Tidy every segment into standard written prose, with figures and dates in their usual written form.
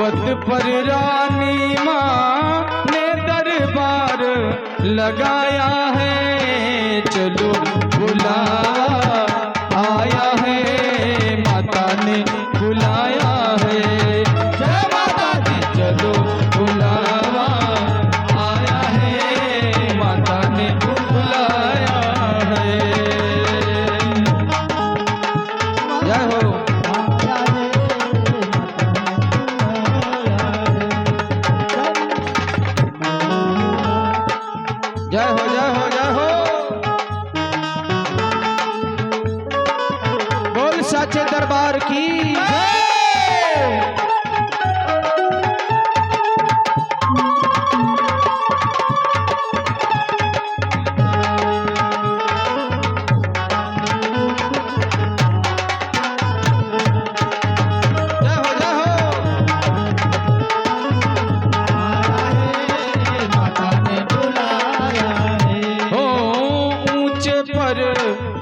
वत पर रानी माँ ने दरबार लगाया है। चलो बुलावा आया है, माता ने बुलाया है। जय माता दी। चलो बुलावा आया है, माता ने बुलाया है। जय हो। जय हो जय हो जय हो। बोल साचे दरबार की जय।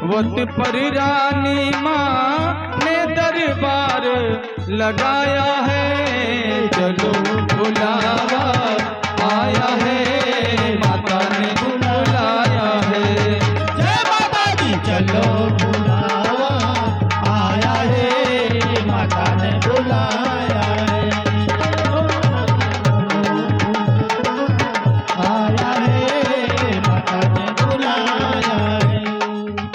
वत पर रानी माँ ने दरबार लगाया है। चलो बुलावा आया है, माता ने बुलाया है। जय माता दी। चलो बुलावा आया है, माता ने बुलाया है। आया है, माता ने बुलाया है।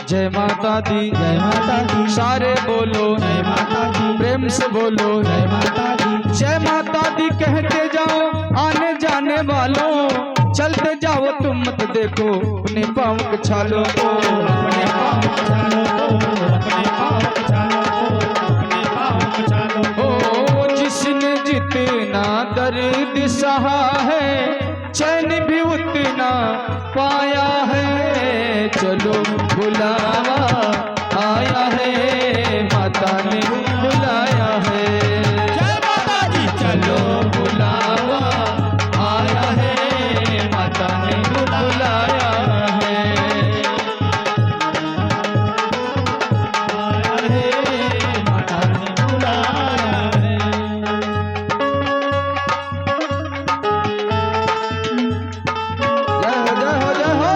जय माता दी। जय माता दी। सारे बोलो जय माता दी, प्रेम से बोलो जय माता दी। जय माता दी कहते जाओ आने जाने वालों, चलते जाओ तुम मत देखो अपने पाँव के छालों को। अपने पाँव के छालों को, अपने पाँव के छालों को, अपने पाँव के छालों को। जिसने जितना दर्द सहा है, चैन भी उतना पाया है। चलो बुलावा आया है, माता ने बुलाया है। जय माता दी। चलो बुलावा आया है, माता ने बुलाया है। आया है, माता ने बुलाया है। जय हो जय हो जय हो।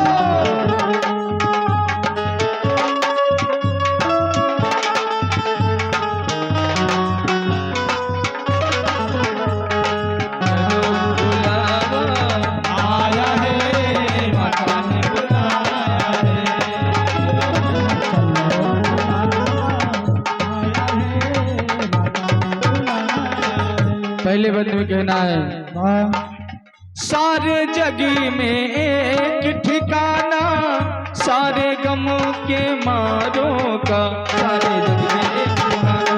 पहले बंद में कहना है, सारे जगी में एक ठिकाना, सारे गमों के मारों का। सारे जग में एक ठिकाना,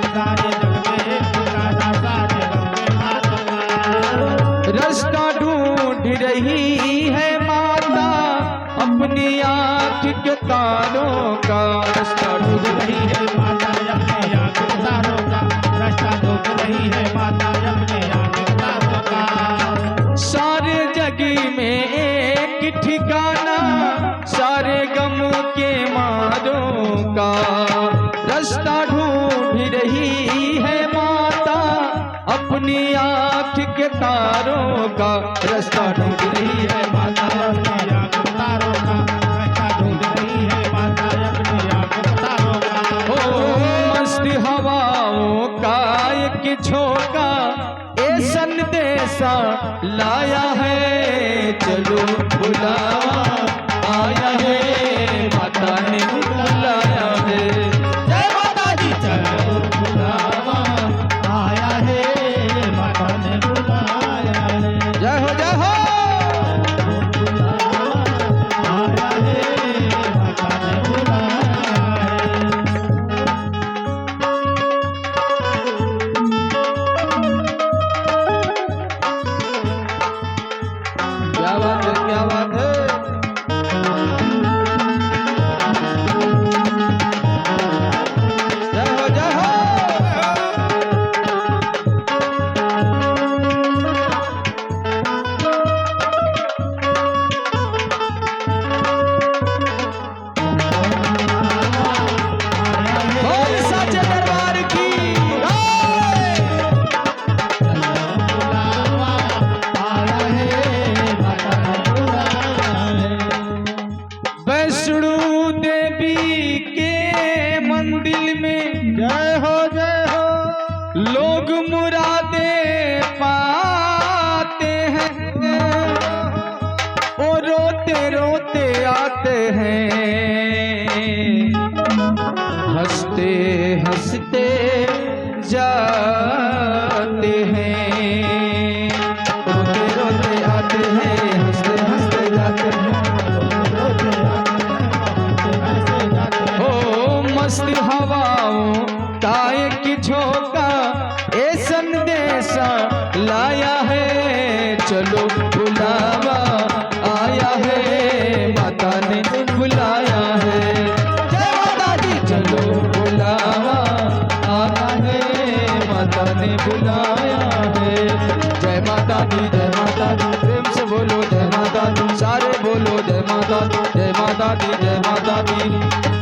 सारे जग में एक ठिकाना, सारे गम के मारों का। रास्ता ढूंढ रही है माता अपनी आँख के तारों का। रास्ता ढूंढ रही है माता अपनी आँख के तारों का। रास्ता ढूंढ रही है माता अपने आँख के तारों का। सारे जगी में एक ठिकाना, सारे गमों के मारों का। रास्ता ढूंढ रही है माता अपनी आँख के तारों का। रास्ता ढूंढ रही है माता अपनी आँख के तारों का। रास्ता ढूंढ रही है माता अपनी आँख के तारों का। ओ मस्त हवाओं का एक झोंका ए संदेशा लाया है। चलो बुलावा आया है, माता ने बुलाया है। जय माता दी। चलो बुलावा आया है, माता ने बुलाया है। जय हो जय हो। आया है, माता ने बुलाया है। क्या बात है, क्या बात है। मस्त हवाओं का एक झोंका ए संदेशा लाया है। चलो बुलावा आया है, माता ने बुलाया है। जय माता दी। चलो बुलावा आया है, माता ने बुलाया है। जय माता दी, जय माता दी, प्रेम से बोलो जय माता दी, सारे बोलो जय माता दी, जय माता दी, जय माता दी।